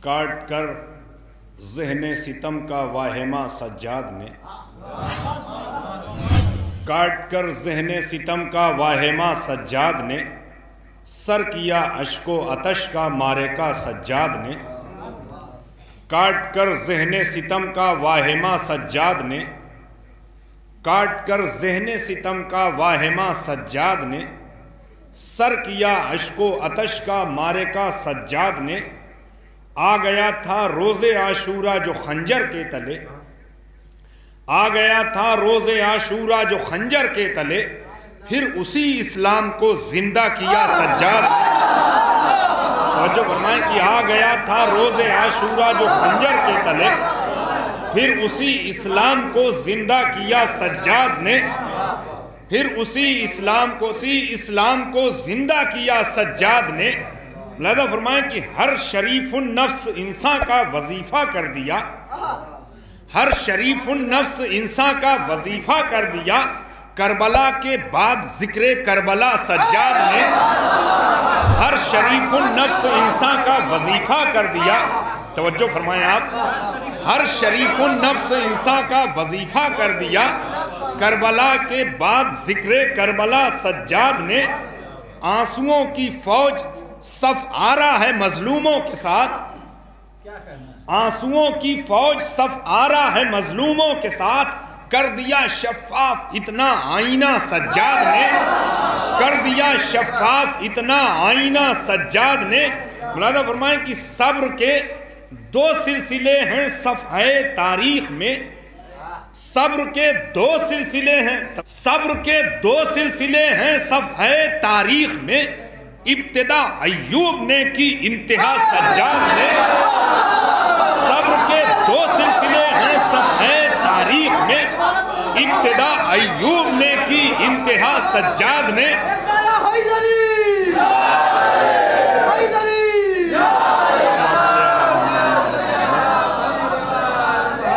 کاٹ کر ذہن ستم کا واہمہ سجاد نے، کاٹ کر ذہن ستم کا واہمہ سجاد نے، سر کیا اشک و عطش کا مارکہ سجاد نے، کاٹ کر ذہن ستم کا واہمہ سجاد نے، کاٹ کر ذہن ستم کا واہمہ سجاد نے، سر کیا اشک و عطش کا مارکہ سجاد نے، آ گیا تھا روز عاشورہ جو خنجر کے تلے، آ گیا تھا روز عاشورہ جو خنجر کے تلے، پھر اسی اسلام کو زندہ کیا سجاد نے۔ توجہ فرمائیں کہ آ گیا تھا روز عاشورہ جو خنجر کے تلے، پھر اسی اسلام کو زندہ کیا سجاد نے، پھر اسی اسلام کو زندہ کیا سجاد نے۔ لہذا فرمائیں کہ ہر شریف النفس انسان کا وظیفہ کر دیا، ہر شریف النفس انسان کا وظیفہ کر دیا، کربلا کے بعد ذکر کربلا سجاد نے۔ ہر شریف النفس انسان کا وظیفہ کر دیا، توجہ فرمائیں آپ، ہر شریف النفس انسان کا وظیفہ کر دیا، کربلا کے بعد ذکر کربلا سجاد نے۔ آنسوؤں کی فوج صف آرا ہے مظلوموں کے ساتھ، آنسوؤں کی فوج صف آرا ہے مظلوموں کے ساتھ، کر دیا شفاف اتنا آئینہ سجاد نے، کر دیا شفاف اتنا آئینہ سجاد نے۔ ملاحظہ فرمائیں کہ صبر کے دو سلسلے ہیں صفحہ تاریخ میں، صبر کے دو سلسلے ہیں، صبر کے دو سلسلے ہیں صفحہ تاریخ میں، ابتدا ایوب نے کی انتہا سجاد نے۔ صبر کے دو سلسلے ہیں صفحہ تاریخ میں، ابتدا ایوب نے کی انتہا سجاد نے۔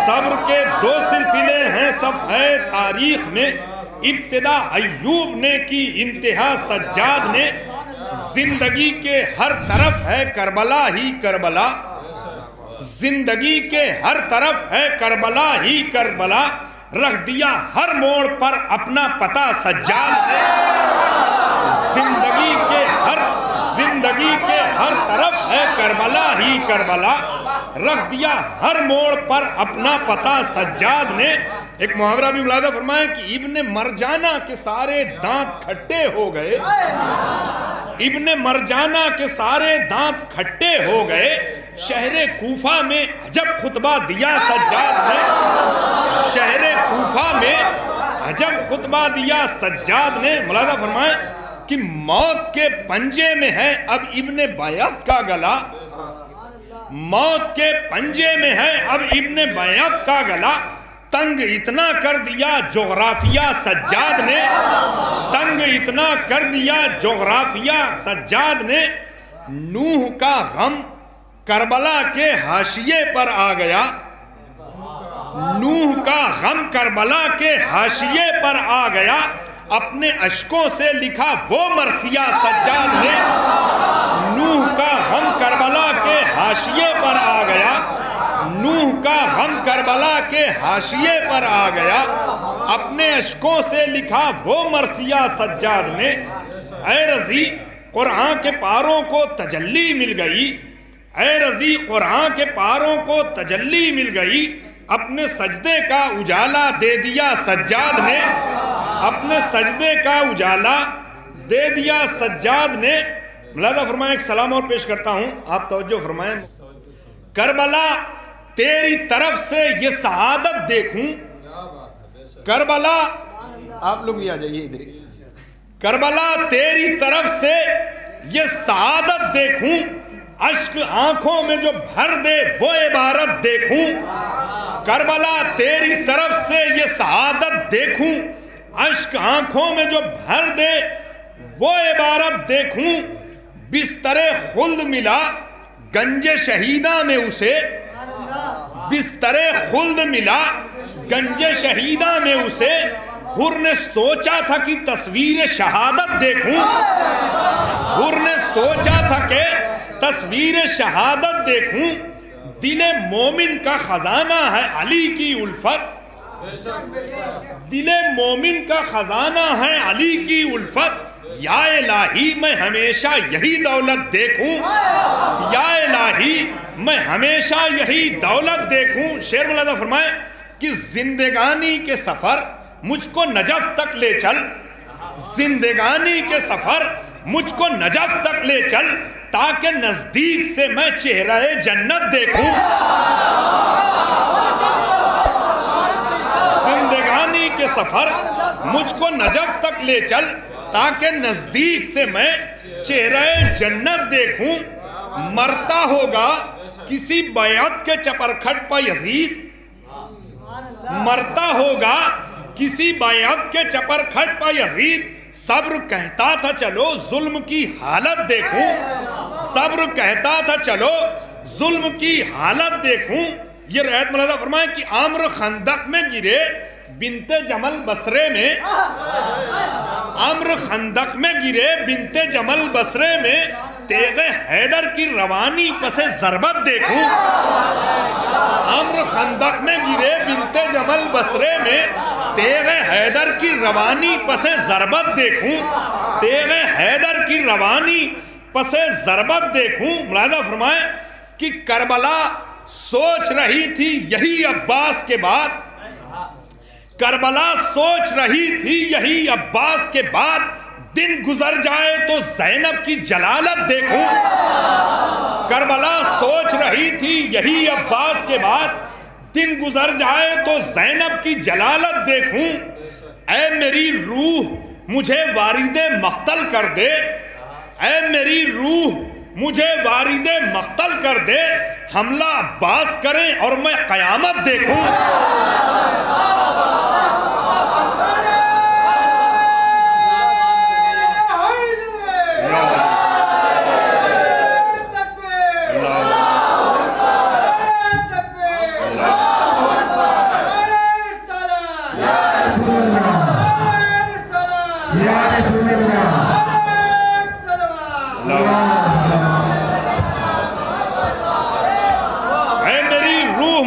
صبر کے دو سلسلے ہیں صفحہ تاریخ میں، ابتدا ایوب نے کی انتہا سجاد نے۔ زندگی کے ہر طرف ہے کربلا ہی کربلا، زندگی کے ہر طرف ہے کربلا ہی کربلا، رکھ دیا ہر موڑ پر اپنا پتہ سجاد نے۔ زندگی کے ہر طرف ہے کربلا ہی کربلا، رکھ دیا ہر موڑ پر اپنا پتہ سجاد نے۔ ایک محاورہ بھی ملاحظہ فرمائیں کہ ابن مرجانہ کے سارے دانت کھٹے ہو گئے، ابن مرجانہ کے سارے دانت کھٹے ہو گئے، شہر کوفہ میں عجب خطبہ دیا سجاد نے، شہر کوفہ میں عجب خطبہ دیا سجاد نے۔ ملاحظہ فرمائیں کہ موت کے پنجے میں ہے اب ابن بیعت کا گلا، موت کے پنجے میں ہے اب ابن بیعت کا گلا، تنگ اتنا کر دیا جغرافیہ سجاد نے، تنگ اتنا کر دیا جغرافیہ سجاد نے۔ نوح کا غم کربلا کے حاشیے پر آ گیا، نوح کا غم کربلا کے حاشیے پر آ گیا، اپنے اشکوں سے لکھا وہ مرثیہ سجاد نے۔ نوح کا غم کربلا کے حاشیے پر آ گیا، نوح کا غم کربلا کے حاشیے پر آ گیا، اپنے اشکوں سے لکھا وہ مرثیہ سجاد نے۔ اے رضی قرآن کے پاروں کو تجلی مل گئی، اے رضی قرآن کے پاروں کو تجلی مل گئی، اپنے سجدے کا اجالا دے دیا سجاد نے، اپنے سجدے کا اجالا دے دیا سجاد نے۔ ملاحظہ فرمائیں ایک سلام اور پیش کرتا ہوں، آپ توجہ فرمائیں۔ کربلا تیری طرف سے یہ سعادت دیکھوں، کربلا، آپ لوگ بھی آ جائیے ادھر، کربلا تیری طرف سے یہ سعادت دیکھوں، اشک آنکھوں میں جو بھر دے وہ عبارت دیکھوں، کربلا تیری طرف سے یہ سعادت دیکھوں، اشک آنکھوں میں جو بھر دے وہ عبارت دیکھوں، بستر خلد ملا گنج شہیدہ میں اسے، بستر خلد ملا گنج شہیدہ میں اسے، حر نے سوچا تھا کہ تصویر شہادت دیکھوں، حر نے سوچا تھا کہ تصویر شہادت دیکھوں، دل مومن کا خزانہ ہے علی کی الفت، دل مومن کا خزانہ ہے علی کی الفت، یا الہی میں ہمیشہ یہی دولت دیکھوں، یا الہی میں ہمیشہ یہی دولت دیکھوں۔ شعر ملاحظہ فرمائیں کہ زندگانی کے سفر مجھ کو نجف تک لے چل، زندگانی کے سفر مجھ کو نجف تک لے چل، تاکہ نزدیک سے میں چہرہ جنت دیکھوں، زندگانی کے سفر مجھ کو نجف تک لے چل، تاکہ نزدیک سے میں چہرہ جنت دیکھوں۔ مرتا ہوگا کسی بیعت کے چپرکھٹ پہ یزید، مرتا ہوگا کسی بیعت کے چپرکھٹ پہ یزید، صبر کہتا تھا چلو ظلم کی حالت دیکھوں، صبر کہتا تھا چلو ظلم کی حالت دیکھوں۔ یہ روایت ملاحظہ فرمائیں کہ عامر خندق میں گرے بنت جمل بصرے میں، عامر خندق میں گرے بنت جمل بصرے میں، تیغ حیدر کی روانی پس ضربت دیکھوں، عامر خندق میں گرے بنت جمل بصرے میں، تیغ حیدر کی روانی پس ضربت دیکھوں، تیغ حیدر کی روانی پس ضربت دیکھوں۔ ملاحظہ فرمائیں کہ کربلا سوچ رہی تھی یہی عباس کے بعد، کربلا سوچ رہی تھی یہی عباس کے بعد، دن گزر جائے تو زینب کی جلالت دیکھوں، کربلا سوچ رہی تھی یہی عباس کے بعد، دن گزر جائے تو زینب کی جلالت دیکھوں۔ اے میری روح مجھے وارد مقتل کر دے، اے میری روح مجھے وارد مقتل کر دے، حملہ عباس کریں اور میں قیامت دیکھوں۔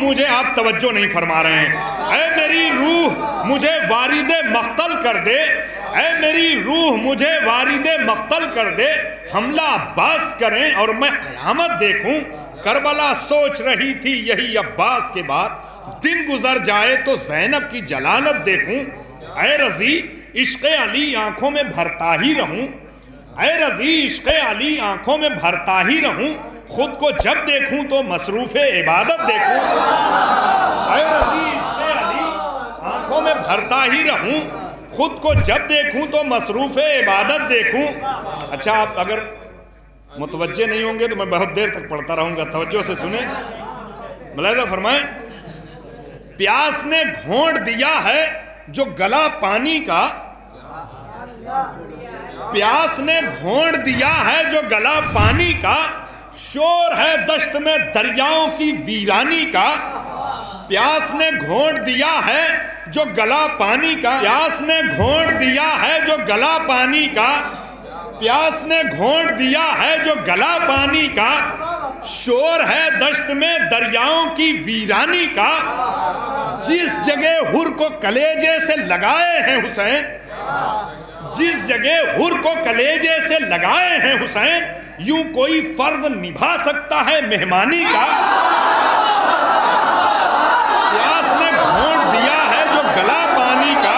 مجھے آپ توجہ نہیں فرما رہے ہیں۔ اے میری روح مجھے وارد مقتل کر دے، اے میری روح مجھے وارد مقتل کر دے، حملہ عباس کریں اور میں قیامت دیکھوں۔ کربلا سوچ رہی تھی یہی عباس کے بعد، دن گزر جائے تو زینب کی جلالت دیکھوں۔ اے رضی عشق علی آنکھوں میں بھرتا ہی رہوں، اے رضی عشق علی آنکھوں میں بھرتا ہی رہوں، خود کو جب دیکھوں تو مصروف عبادت دیکھوں۔ اے رضی عشق علی آنکھوں میں بھرتا ہی رہوں، خود کو جب دیکھوں تو مصروف عبادت دیکھوں۔ اچھا آپ اگر متوجہ نہیں ہوں گے تو میں بہت دیر تک پڑھتا رہوں گا، توجہ سے سنیں۔ ملاحظہ فرمائیں، پیاس نے گھونٹ دیا ہے جو گلا پانی کا، پیاس نے گھونٹ دیا ہے جو گلا پانی کا، شور ہے دشت میں دریاؤں کی ویرانی کا۔ پیاس نے گھونٹ دیا ہے جو گلا پانی کا، پیاس نے گھونٹ دیا ہے جو گلا پانی کا، پیاس نے گھونٹ دیا ہے جو گلا پانی کا، شور ہے دشت میں دریاؤں کی ویرانی کا۔ جس جگہ حر کو کلیجے سے لگائے ہیں حسین، جس جگہ حر کو کلیجے سے لگائے ہیں حسین، یوں کوئی فرض نبھا سکتا ہے مہمانی کا۔ پیاس نے گھونٹ دیا ہے جو گلا پانی کا،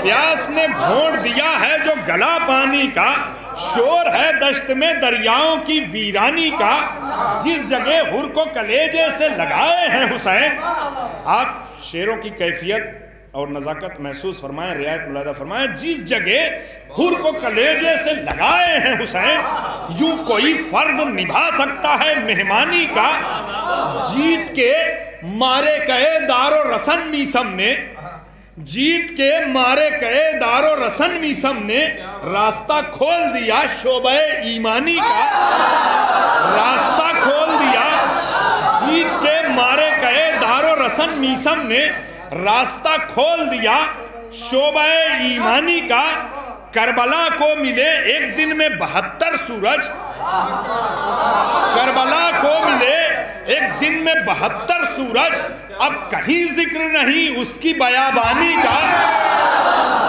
پیاس نے گھونٹ دیا ہے جو گلا پانی کا، شور ہے دشت میں دریاؤں کی ویرانی کا۔ جس جگہ حر کو کلیجے سے لگائے ہیں حسین۔ آپ شعروں کی کیفیت اور نزاکت محسوس فرمائیں، رعایت ملاحظہ فرمائیں۔ جس جگہ حر کو کلیجے سے لگائے ہیں حسین، یوں کوئی فرض نبھا سکتا ہے مہمانی کا۔ جیت کے مارے کہے دار و رسن میسم نے، جیت کے مارے کہے دار و رسن میسم نے، راستہ کھول دیا شعبہ ایمانی کا، راستہ کھول دیا۔ جیت کے مارے کہے دار و رسن میسم نے، راستہ کھول دیا شعبہ ایمانی کا۔ کربلا کو ملے ایک دن میں 72 سورج، کربلا کو ملے ایک دن میں 72 سورج، اب کہیں ذکر نہیں اس کی بیابانی کا۔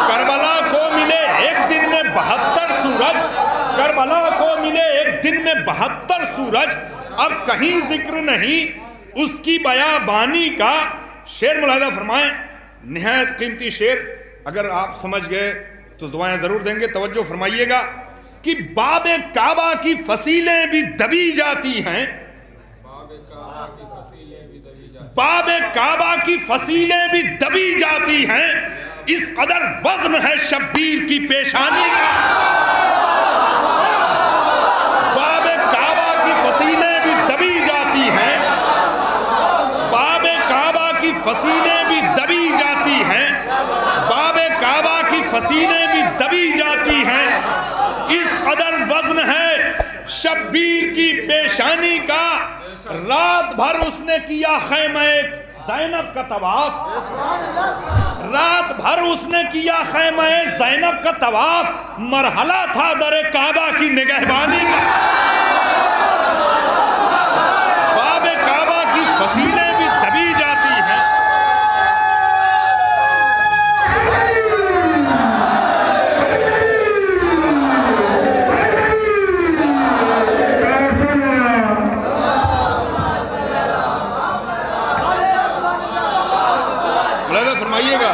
کربلا کو ملے ایک دن میں 72 سورج، کربلا کو ملے ایک دن میں 72 سورج، اب کہیں ذکر نہیں اس کی بیابانی کا۔ شعر ملاحظہ فرمائیں، نہایت قیمتی شعر، اگر آپ سمجھ گئے تو دعائیں ضرور دیں گے۔ توجہ فرمائیے گا کہ باب کعبہ کی فصیلیں بھی دبی جاتی ہیں، باب کعبہ کی فصیلیں بھی دبی جاتی ہیں، اس قدر وزن ہے شبیر کی پیشانی کا۔ باب کعبہ کی فصیلیں بھی دبی جاتی ہیں، باب کعبہ کی فصیلیں بھی دبی جاتی ہیں، باب کعبہ کی فصیلیں بھی دبی جاتی ہیں، اس قدر وزن ہے شبیر کی پیشانی کا۔ رات بھر اس نے کیا خیمہ زینب کا طواف، رات بھر اس نے کیا خیمہ زینب کا طواف، مرحلہ تھا در کعبہ کی نگہبانی کا۔ باب کعبہ کی فصیلیں بھی دبی جاتی ہیں۔ فرمائیے گا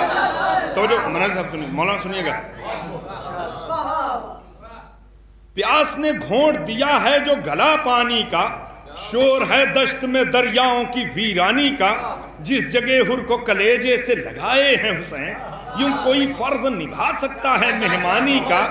تو جو منال صاحب سنیے، مولانا سنیے گا، پیاس نے گھونٹ دیا ہے جو گلا پانی کا، شور ہے دشت میں دریاؤں کی ویرانی کا، جس جگہ ہر کو کلیجے سے لگائے ہیں حسین، یوں کوئی فرض نبھا سکتا ہے مہمانی کا،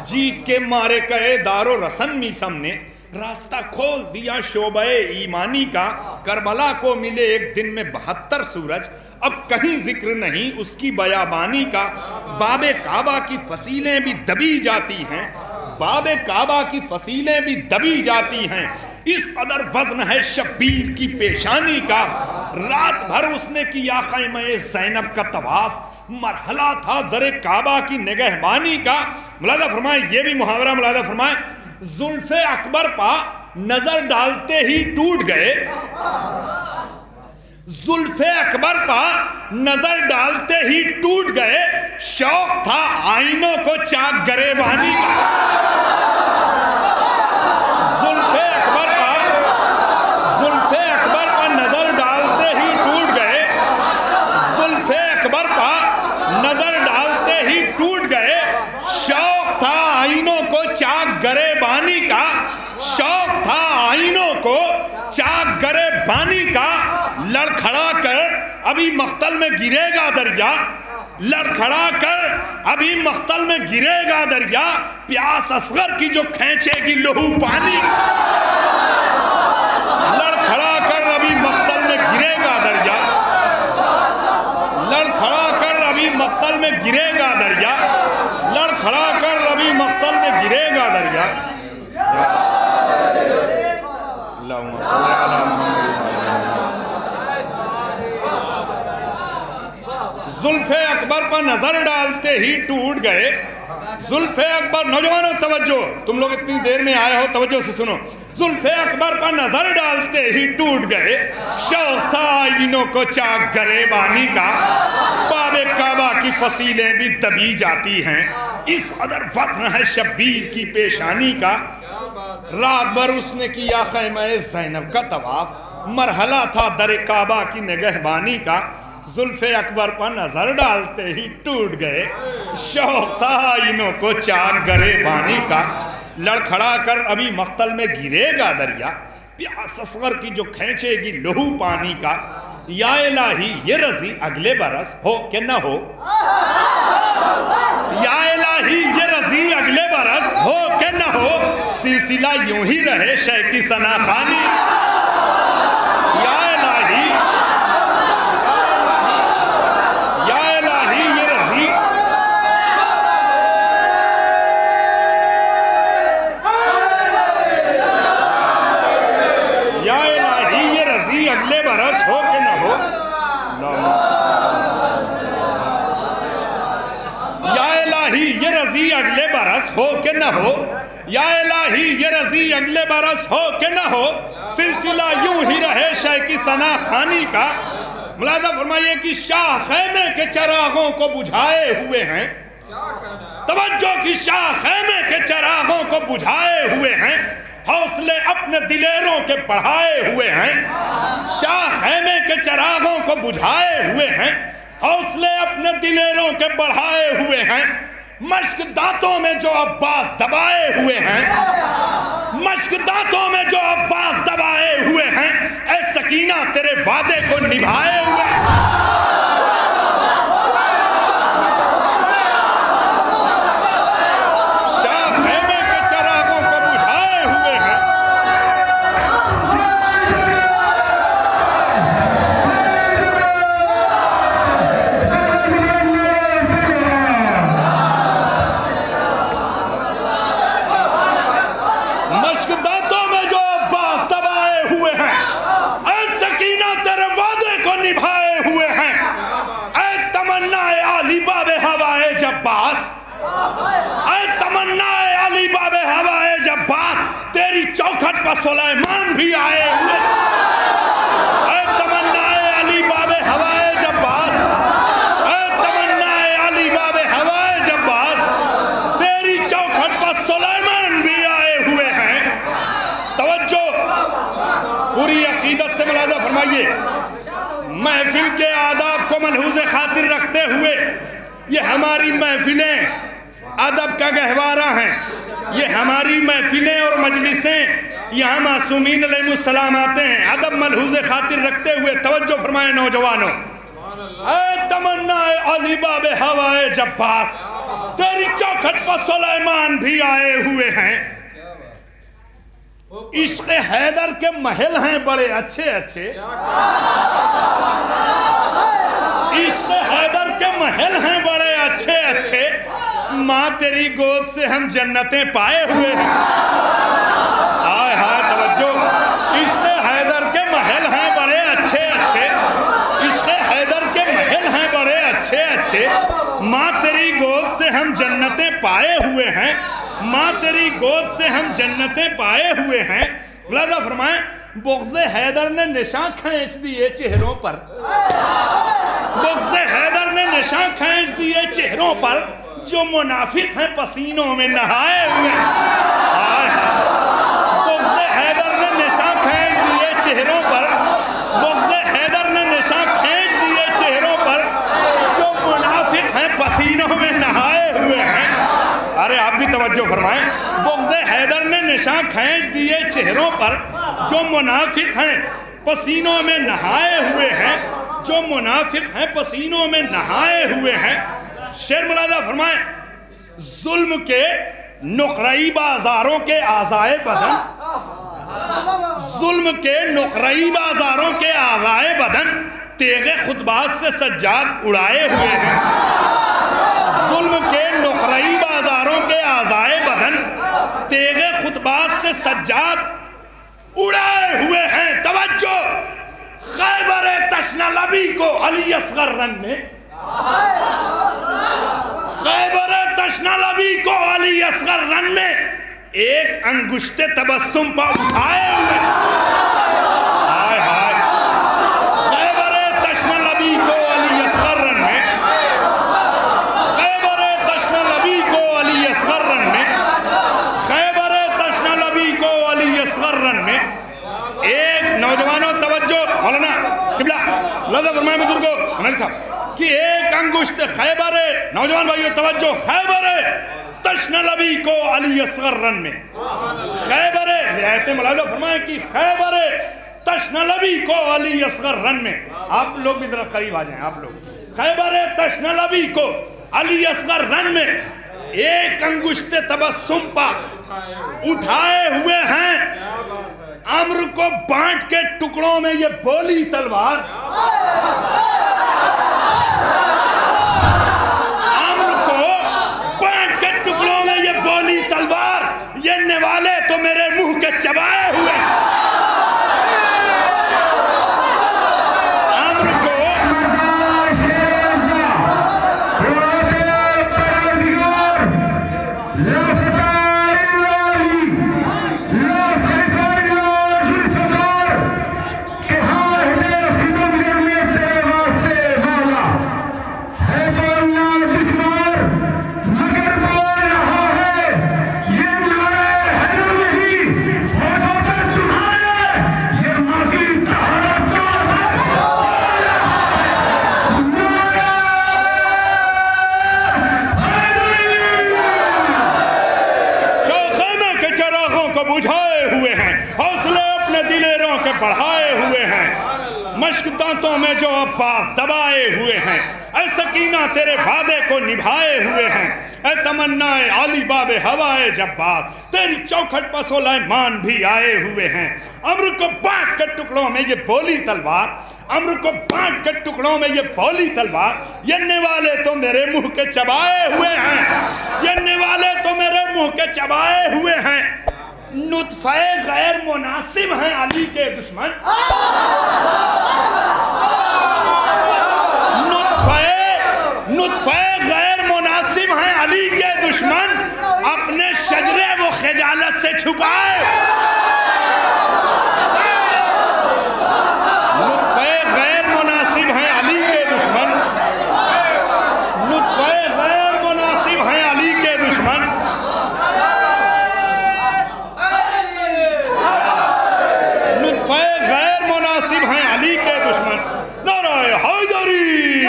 جیت کے مارے کہے دار و رسن میسم نے راستہ کھول دیا شعبہ ایمانی کا۔ کربلا کو ملے ایک دن میں 72 سورج، اب کہیں ذکر نہیں اس کی بیابانی کا۔ باب کعبہ کی فصیلیں بھی دبی جاتی ہیں، باب کعبہ کی فصیلیں بھی دبی جاتی ہیں، اس قدر وزن ہے شبیر کی پیشانی کا۔ رات بھر اس نے کیا خیمہ زینب کا طواف، مرحلہ تھا در کعبہ کی نگہبانی کا۔ ملاحظہ فرمائیں، یہ بھی محاورہ ملاحظہ فرمائیں، زلف اکبر پا نظر ڈالتے ہی ٹوٹ گئے، زلف اکبر پا نظر ڈالتے ہی ٹوٹ گئے، شوق تھا آئینوں کو چاک گریبانی کا۔ زلف اکبر پا نظر ڈالتے ہی ٹوٹ گئے، زلف اکبر پا نظر ڈالتے ہی ٹوٹ گئے، شوق تھا آئینوں کو چاک گریبانی کا، شوق تھا آئینوں کو چاک گریبانی کا۔ لڑکھڑا کر ابھی مختل میں گرے گا دریا، لڑکھڑا کر ابھی مختل میں گرے گا دریا، پیاس اصغر کی جو کھینچے گی لہو پانی۔ لڑکھڑا کر ابھی مختل میں گرے گا دریا، لڑکھڑا کر ابھی مختل میں گرے گا دریا، لڑکھڑا کر ابھی مختل میں گرے گا دریا۔ اللہم صلی علی محمد۔ زلف اکبر پر نظر ڈالتے ہی ٹوٹ گئے، زلف اکبر، نوجوانوں توجہ، تم لوگ اتنی دیر میں آئے ہو توجہ سے سنو، زلف اکبر پر نظر ڈالتے ہی ٹوٹ گئے، شوق تھا آئینوں کو چاک گریبانی کا۔ باب کعبہ کی فصیلیں بھی دبی جاتی ہیں، اس قدر وزن ہے شبیر کی پیشانی کا۔ رات بھر اس نے کیا خیمہ زینب کا طواف، مرحلہ تھا در کعبہ کی نگہبانی کا۔ زلف اکبر پر نظر ڈالتے ہی ٹوٹ گئے، شوق تھا آئینوں کو چاک گریبانی کا۔ لڑکھڑا کر ابھی مختل میں گرے گا دریا، پیاس اصغر کی جو کھینچے گی لہو پانی کا۔ یا الہی یہ رضی اگلے برس ہو کہ نہ ہو، یا الہی یہ رضی اگلے برس ہو کہ نہ ہو، سلسلہ یوں ہی رہے شے کی ثنا خوانی۔ یا الہی، یا الہی یہ رضی، یا الہی یہ رضی اگلے برس ہو کہ نہ ہو، یا الہی یہ رضی اگلے برس ہو کہ نہ ہو، یا الہی یہ رضی اگلے برس ہو کہ نہ ہو، سلسلہ یوں ہی رہے شے کی ثنا خوانی کا۔ ملاحظہ فرمائیے کہ شاہ خیمے کے چراغوں کو بجھائے ہوئے ہیں، توجہ کی شاہ خیمے کے چراغوں کو بجھائے ہوئے ہیں، حوصلے اپنے دلیروں کے بڑھائے ہوئے ہیں۔ شاہ خیمے کے چراغوں کو بجھائے ہوئے ہیں، حوصلے اپنے دلیروں کے بڑھائے ہوئے ہیں۔ مشک دانتوں میں جو عباس دبائے ہوئے ہیں، مشک دانتوں میں جو عباس دبائے ہوئے ہیں، اے سکینہ تیرے وعدے کو نبھائے ہوئے ہیں۔ چوکھٹ پر سلیمان بھی آئے ہوئے، اے تمنائے علی باب ہوائے جباس، اے تمنائے علی باب ہوائے جباس، تیری چوکھٹ پر سلیمان بھی آئے ہوئے ہیں۔ توجہ پوری عقیدت سے ملاحظہ فرمائیے، محفل کے آداب کو ملحوظ خاطر رکھتے ہوئے یہ ہماری محفلیں ادب کا گہوارہ ہیں، یہ ہماری محفلیں اور مجلسیں، یہاں معصومین علیہ السلام آتے ہیں۔ ادب ملحوظ خاطر رکھتے ہوئے توجہ فرمائے نوجوانوں، اے تمنا علی باب ہوائے جباس، تیری چوکھٹ پر سلیمان بھی آئے ہوئے ہیں۔ عشق حیدر کے محل ہیں بڑے اچھے اچھے، عشق حیدر کے محل ہیں بڑے اچھے اچھے، ماں تیری گود سے ہم جنتیں پائے ہوئے ہیں۔ ہائے ہائے توجہ، عشق حیدر کے محل ہیں بڑے اچھے اچھے، عشق حیدر کے محل ہیں بڑے اچھے اچھے، ماں تیری گود سے ہم جنتیں پائے ہوئے ہیں، ماں تیری گود سے ہم جنتیں پائے ہوئے ہیں۔ ملاحظہ فرمائیں، بغض حیدر نے نشان کھینچ دیے چہروں پر، بغض حیدر نے نشان کھینچ دیے چہروں پر، جو منافق ہیں پسینوں میں نہائے ہوئے ہیں۔ بغض حیدر نے نشان کھینچ دیے چہروں پر، بغض حیدر نے نشان کھینچ دیے چہروں پر، جو منافق ہیں پسینوں میں نہائے ہوئے ہیں۔ ارے آپ بھی توجہ فرمائیں، بغض حیدر نے نشان کھینچ دیے چہروں پر، جو منافق ہیں پسینوں میں نہائے ہوئے ہیں، جو منافق ہیں پسینوں میں نہائے ہوئے ہیں۔ شعر ملاحظہ فرمائیں، ظلم کے نقرئی بازاروں کے اعضائے بدن، ظلم کے نقرئی بازاروں کے اعضائے بدن تیغ خطبات سے سجاد اڑائے ہوئے ہیں۔ ظلم کے نقرئی بازاروں کے اعضائے بدن تیغ خطبات سے سجاد اڑائے ہوئے ہیں۔ توجہ، خیبر تشنہ لبی کو علی اصغر رن میں، خیبر تشنہ لبی کو علی اصغر رن میں ایک انگشت تبسم پر اٹھائے ہوئے، ہائے ہائے، خیبر تشنہ لبی کو علی اصغر رن میں، خیبر تشنہ لبی کو علی اصغر رن میں، خیبر تشنہ لبی کو علی اصغر رن میں ایک نوجوانوں توجہ، مولانا قبلہ لذا فرمائے بزرگوں ہمارے صاحب کہ ایک انگشت خیبر، نوجوان بھائیو توجہ، خیبر تشنہ لبی کو علی اصغر رن میں، خیبر رعایت ملاحظہ فرمائیں کہ خیبر تشنہ لبی کو علی اصغر رن میں، آپ لوگ بھی طرف قریب آ جائیں، آپ لوگ، خیبر تشنہ لبی کو علی اصغر رن میں ایک انگشت تبسم پر اٹھائے ہوئے ہیں۔ عمر کو بانٹ کے ٹکڑوں میں یہ بولی تلوار، عمر کو بانٹ کے ٹکڑوں میں یہ بولی تلوار، یہ نوالے تو میرے منہ کے چبائے ہوئے، عمر کو بجھائے ہوئے ہیں، حوصلے اپنے دلیروں کے بڑھائے ہوئے ہیں، مشک دانتوں میں جو عباس دبائے ہوئے ہیں، اے سکینہ تیرے وعدے کو نبھائے ہوئے ہیں، اے تمنا عالی باب ہوائے جباس تیری چوکھٹ پر سلیمان بھی آئے ہوئے ہیں۔ امر کو بانٹ کے ٹکڑوں میں یہ بولی تلوار، امر کو بانٹ کے ٹکڑوں میں یہ بولی تلوار، یہ والے تو میرے منہ کے چبائے ہوئے ہیں، یہ والے تو میرے منہ کے چبائے ہوئے ہیں۔ نطفہ غیر مناسب ہیں علی کے دشمن، نطفہ غیر مناسب ہیں علی کے دشمن، اپنے شجرے وہ خجالت سے چھپائے۔ نطفہ غیر مناسب ہیں علی کے دشمن، نطفہ غیر مناسب ہیں علی کے دشمن، نطفہ غیر مناسب ہیں علی کے دشمن۔ نعرہ حیدری،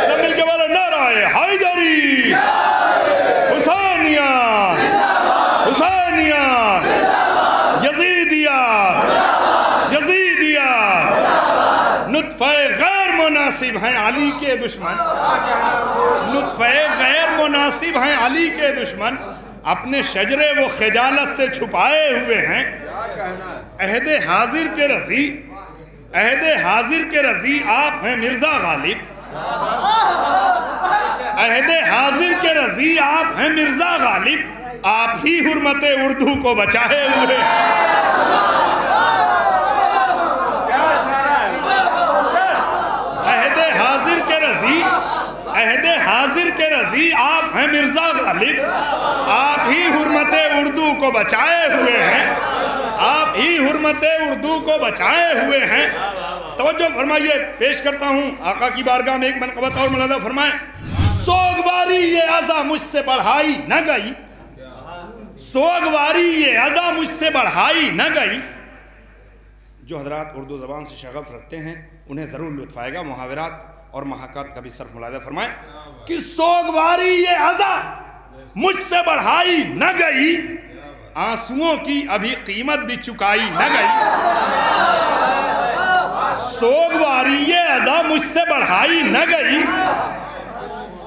سب مل کے بولو نعرہ حیدری، حسینیہ، حسینیہ، یزیدیہ، یزیدیہ، نطفہ غیر مناسب ہیں علی کے دشمن، نطفہ غیر مناسب ہیں علی کے دشمن، اپنے شجرے وہ خجالت سے چھپائے ہوئے ہیں۔ عہد حاضر کے رضی، عہد حاضر کے رضی آپ ہیں مرزا غالب، عہد حاضر کے رضی آپ ہیں مرزا غالب، آپ ہی حرمت اردو کو بچائے ہوئے۔ عہد حاضر کے رضی، عہد حاضر کے رضی آپ ہیں مرزا غالب، آپ ہی حرمت اردو کو بچائے ہوئے ہیں، آپ ہی حرمت اردو کو بچائے ہوئے ہیں۔ توجہ فرمائیے، پیش کرتا ہوں آقا کی بارگاہ میں ایک منقبت اور ملاحظہ فرمائیں۔ سوگواری یہ عزا مجھ سے بڑھائی نہ گئی، سوگواری یہ عزا مجھ سے بڑھائی نہ گئی۔ جو حضرات اردو زبان سے شغف رکھتے ہیں انہیں ضرور لطف آئے گا، محاورات اور محاکات کا بھی صرف ملاحظہ فرمائیں کہ سوگواری یہ عزا مجھ سے بڑھائی نہ گئی، آنسوؤں کی ابھی قیمت بھی چکائی نہ گئی۔ سوگواری یہ عزا مجھ سے بڑھائی نہ گئی،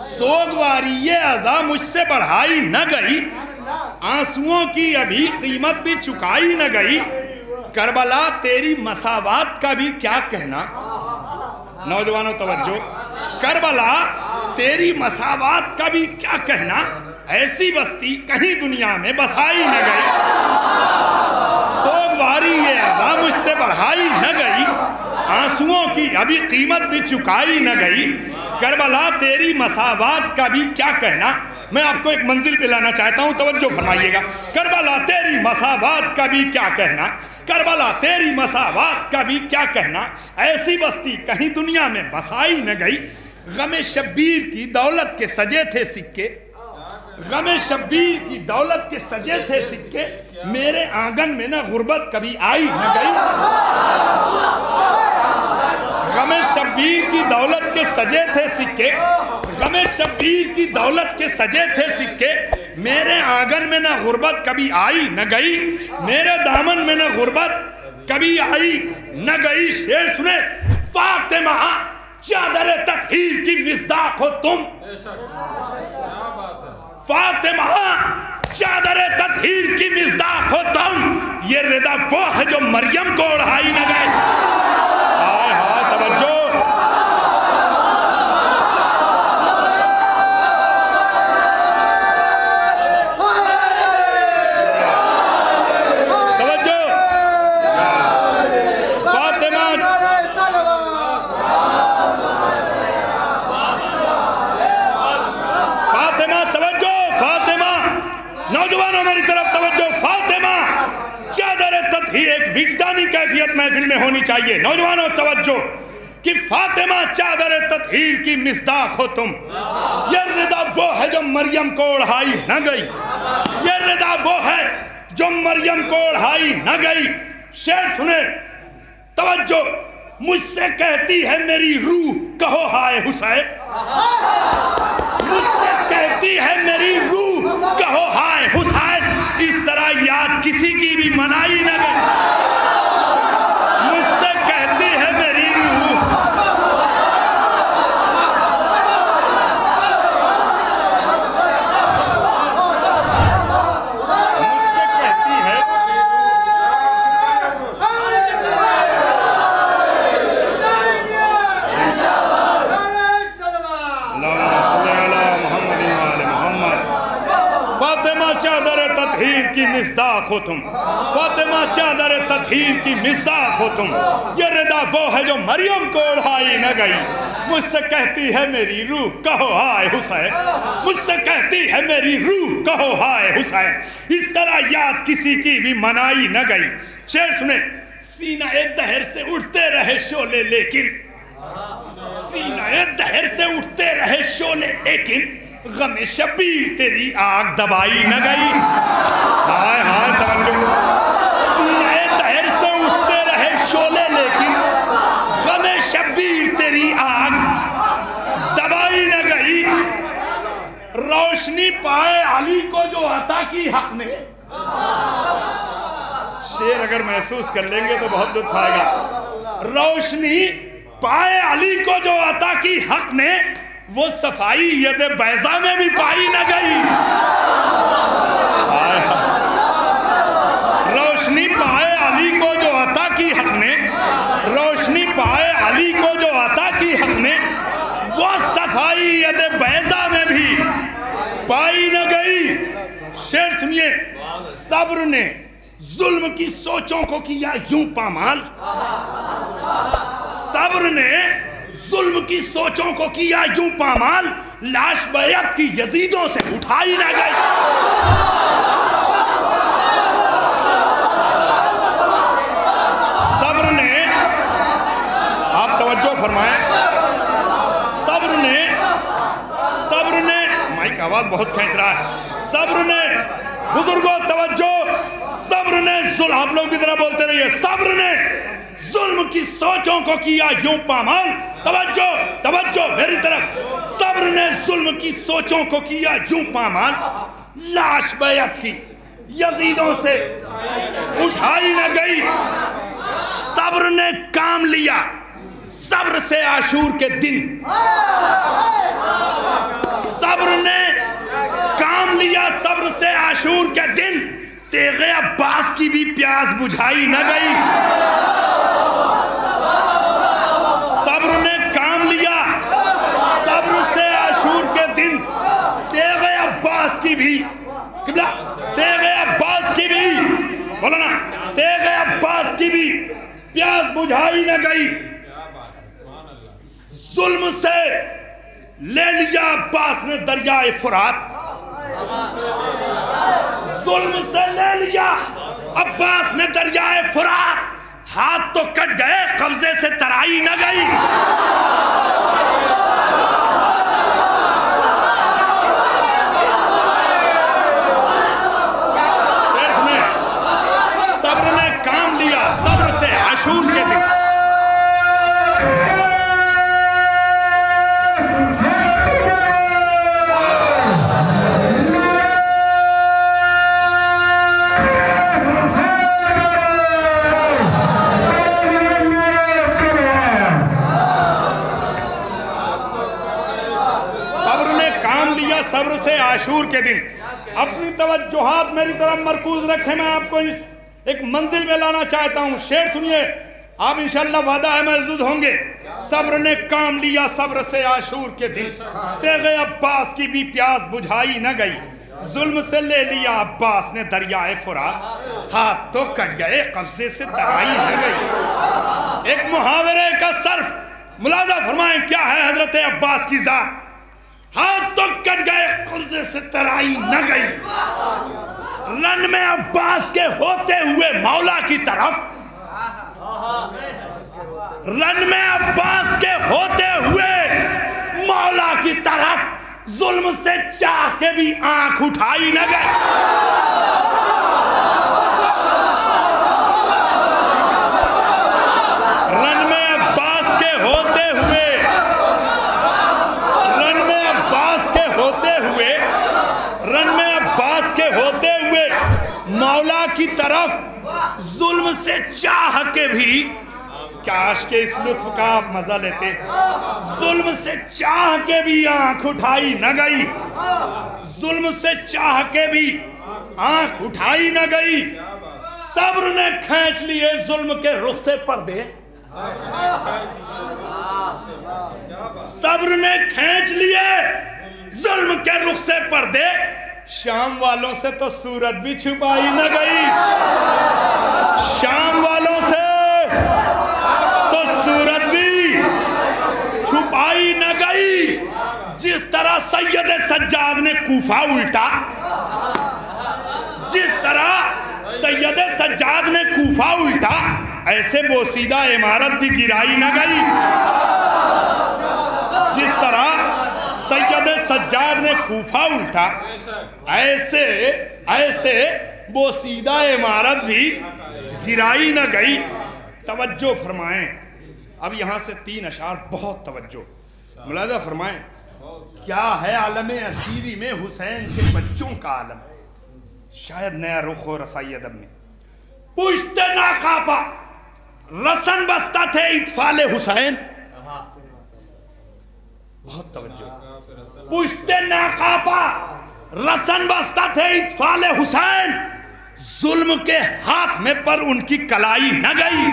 سوگواری یہ عزا مجھ سے بڑھائی نہ گئی، آنسوؤں کی ابھی قیمت بھی چکائی نہ گئی۔ کربلا تیری مساوات کا بھی کیا کہنا، نوجوانوں توجہ، کربلا تیری مساوات کا بھی کیا کہنا، ایسی بستی کہیں دنیا میں بسائی نہ گئی۔ سوگواری یہ عزا مجھ سے بڑھائی نہ گئی، آنسوؤں کی ابھی قیمت بھی چکائی نہ گئی۔ کربلا تیری مساوات کا بھی کیا کہنا، میں آپ کو ایک منزل پہ لانا چاہتا ہوں، توجہ فرمائیے گا۔ کربلا تیری مساوات کا بھی کیا کہنا، کربلا تیری مساوات کا بھی کیا کہنا، ایسی بستی کہیں دنیا میں بسائی نہ گئی۔ غم شبیر کی دولت کے سجے تھے سکے، غم شبیر کی دولت کے سجے تھے سکے، میرے آنگن میں نہ غربت کبھی آئی نہ گئی۔ غم شبیر کی دولت کے سجے تھے سکے، غم شبیر کی دولت کے سجے تھے سکے، میرے آنگن میں نہ غربت کبھی آئی نہ گئی، میرے دامن میں نہ غربت کبھی آئی نہ گئی۔ شعر سنے، فاطمہ چادر تطہیر کی مصداق ہو تم، فاطمہ چادر تطہیر کی مصداق ہو تم، یہ ردا وہ ہے جو مریم کو اڑھائی نہ گئے۔ ہائے ہائے توجہ، ایک وجدانی کیفیت محفل میں ہونی چاہیے۔ نوجوانوں توجہ کہ فاطمہ چادر تطہیر کی مصداق ہو تم، یہ ردا وہ ہے جو مریم کو اڑھائی نہ گئی، یہ ردا وہ ہے جو مریم کو اڑھائی نہ گئی۔ شعر سنے، توجہ، مجھ سے کہتی ہے میری روح کہو ہائے حسین، مجھ سے کہتی ہے میری روح کہو ہائے حسین، اس طرح یاد چادر تطہیر کی مصداق ہو تم، فاطمہ چادر تطہیر کی مصداق ہو تم، یہ ردا وہ ہے جو مریم کو اڑھائی نہ گئی، مجھ سے کہتی ہے میری روح کہو ہائے حسین، مجھ سے کہتی ہے میری روح کہو ہائے حسین، اس طرح یاد کسی کی بھی منائی نہ گئی۔ شعر سنیں، سینہ دہر سے اٹھتے رہے شعلے لیکن، سینہ دہر سے اٹھتے رہے شعلے لیکن غم شبیر تیری آگ دبائی نہ گئی۔ ہائے ہائے توجہ، سینہ دہر سے اٹھتے رہے شعلے لیکن غم شبیر تیری آگ دبائی نہ گئی، روشنی پائے علی کو جو عطا کی حق نے، شعر اگر محسوس کر لیں گے تو بہت لطف آئے گا، روشنی پائے علی کو جو عطا کی حق نے، وہ صفائی ید بیضا میں بھی پائی نہ گئی۔ روشنی پائے علی کو جو عطا کی حق نے، روشنی پائے علی کو جو عطا کی حق نے، وہ صفائی ید بیضا میں بھی پائی نہ گئی۔ شعر سنیے، صبر نے ظلم کی سوچوں کو کیا یوں پامال، صبر نے ظلم کی سوچوں کو کیا یوں پامال، لاش بیعت کی یزیدوں سے اٹھائی نہ گئی۔ صبر نے، آپ توجہ فرمائیں، صبر نے مائک آواز بہت کھینچ رہا ہے، صبر نے، بزرگوں توجہ، صبر نے ظلم، آپ لوگ بھی ذرا بولتے رہیے، صبر نے ظلم کی سوچوں کو کیا یوں پامال، توجہ توجہ میری طرف، صبر نے ظلم کی سوچوں کو کیا یوں پامال، لاش بیعت کی یزیدوں سے اٹھائی نہ گئی۔ صبر نے کام لیا صبر سے عاشور کے دن، صبر نے کام لیا صبر سے عاشور کے دن، تیغ عباس کی بھی پیاس بجھائی نہ گئی۔ صبر نے کام لیا صبر سے عاشور کے دن، تیغ عباس کی بھی، تیغ عباس کی بھی، مولانا تیغ عباس کی بھی پیاس بجھائی نہ گئی۔ ظلم سے لے لیا عباس نے دریائے فرات، ظلم سے لے لیا عباس نے دریائے فرات، ہاتھ تو کٹ گئے قبضے سے ترائی نہ گئی۔ شیخ نے صبر نے کام لیا صبر سے عاشور کے دن، صبر سے عاشور کے دن۔ اپنی توجہات میری طرف مرکوز رکھیں، میں آپ کو ایک منزل میں لانا چاہتا ہوں۔ شعر سنیے، آپ انشاءاللہ وعدہ ہے محظوظ ہوں گے۔ صبر نے کام لیا صبر سے عاشور کے دن، تیغ عباس کی بھی پیاس بجھائی نہ گئی، ظلم سے لے لیا عباس نے دریائے فرات، ہاتھ تو کٹ گئے قبضے سے ترائی نہ گئی۔ ایک محاورے کا صرف ملاحظہ فرمائیں کیا ہے حضرت عباس کی ذات، ہاتھ تو کٹ گئے قبضے سے ترائی نہ گئی۔ رن میں عباس کے ہوتے ہوئے مولا کی طرف، رن میں عباس کے ہوتے ہوئے مولا کی طرف، ظلم سے چاہ کے بھی آنکھ اٹھائی نہ گئی۔ رن میں عباس کے ہوتے ہوئے، رن میں عباس کے ہوتے ہوئے، رن میں عباس کے ہوتے ہوئے مولا کی طرف، ظلم سے چاہ کے بھی، کاش کے اس لطف کا آپ مزہ لیتے، ظلم سے چاہ کے بھی آنکھ اٹھائی نہ گئی، ظلم سے چاہ کے بھی آنکھ اٹھائی نہ گئی۔ صبر نے کھینچ لیے ظلم کے رخ سے پردے، صبر نے کھینچ لیے ظلم کے رخ سے پردے، شام والوں سے تو صورت بھی چھپائی نہ گئی، شام والوں سے تو صورت بھی چھپائی نہ گئی۔ جس طرح سید سجاد نے کوفہ الٹا، جس طرح سید سجاد نے کوفہ الٹا، ایسے بوسیدہ عمارت بھی گرائی نہ گئی۔ جس طرح سید سجاد نے کوفہ الٹا، ایسے بوسیدہ عمارت بھی گرائی نہ گئی۔ توجہ فرمائیں، اب یہاں سے 3 اشعار بہت توجہ ملاحظہ فرمائیں۔ کیا ہے عالم اسیری میں حسین کے بچوں کا عالم، شاید نیا رخ ہو رسائی ادب میں۔ پشت ناقابہ رسن بستہ تھے اطفال حسین، بہت توجہ، پشت ناقابہ رسن بستہ تھے اطفال حسین، ظلم کے ہاتھ میں پر ان کی کلائی نہ گئی۔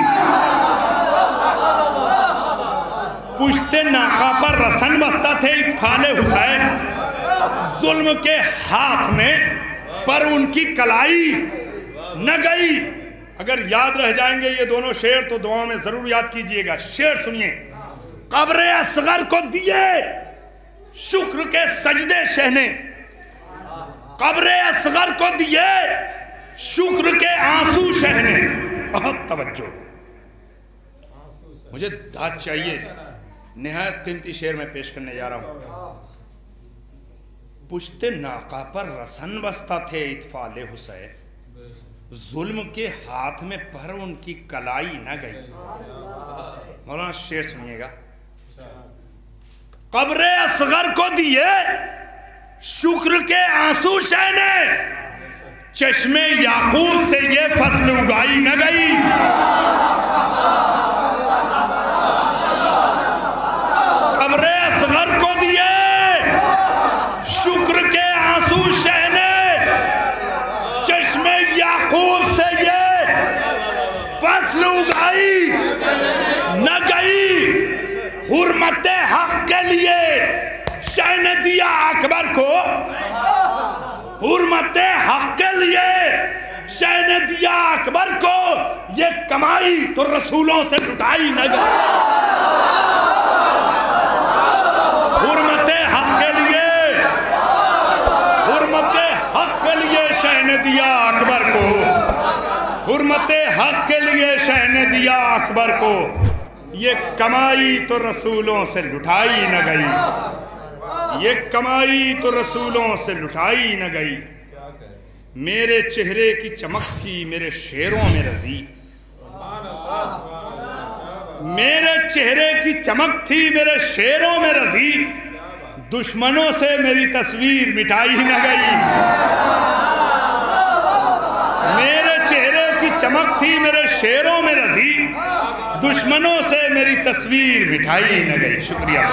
پشت ناقہ پر رسن بستہ تھے اطفال حسین، ظلم کے ہاتھ میں پر ان کی کلائی نہ گئی۔ اگر یاد رہ جائیں گے یہ دونوں شعر تو دعاؤں میں ضرور یاد کیجئے گا۔ شعر سنیے۔ قبر اصغر کو دیے شکر کے سجدے شہنے، قبر اصغر کو دیے شکر کے آنسو شہنے۔ بہت توجہ، مجھے داد چاہیے، نہایت قیمتی شعر میں پیش کرنے جا رہا ہوں۔ پشت ناقہ پر رسن بستہ تھے اطفال حسین، ظلم کے ہاتھ میں پر ان کی کلائی نہ گئی۔ مولانا شعر سنیے گا۔ قبر اصغر کو دیے شکر کے آنسو شہنے، چشم یعقوب سے یہ فصل اگائی نہ گئی۔ قبر اصغر کو دیے شکر کے آنسو شہنے، چشم یعقوب سے یہ فصل اگائی نہ گئی۔ حرمت حق کے لیے شہ نے دیا اکبر کو، حرمت حق کے لیے شہ نے دیا اکبر کو، یہ کمائی تو رسولوں سے لٹائی نہ گئی۔ حرمت حق کے لیے، حرمت حق کے لیے شہ نے دیا اکبر کو، حرمت حق کے لیے شہ نے دیا اکبر کو، یہ کمائی تو رسولوں سے لٹائی نہ گئی، یہ کمائی تو رسولوں سے لٹائی نہ گئی۔ میرے چہرے کی چمک تھی میرے شعروں میں رضی، میرے چہرے کی چمک تھی میرے شعروں میں رضی، دشمنوں سے میری تصویر مٹائی نہ گئی۔ میرے چہرے کی چمک تھی میرے شعروں میں رضی، دشمنوں سے میری تصویر مٹائی نہ گئی۔ شکریہ۔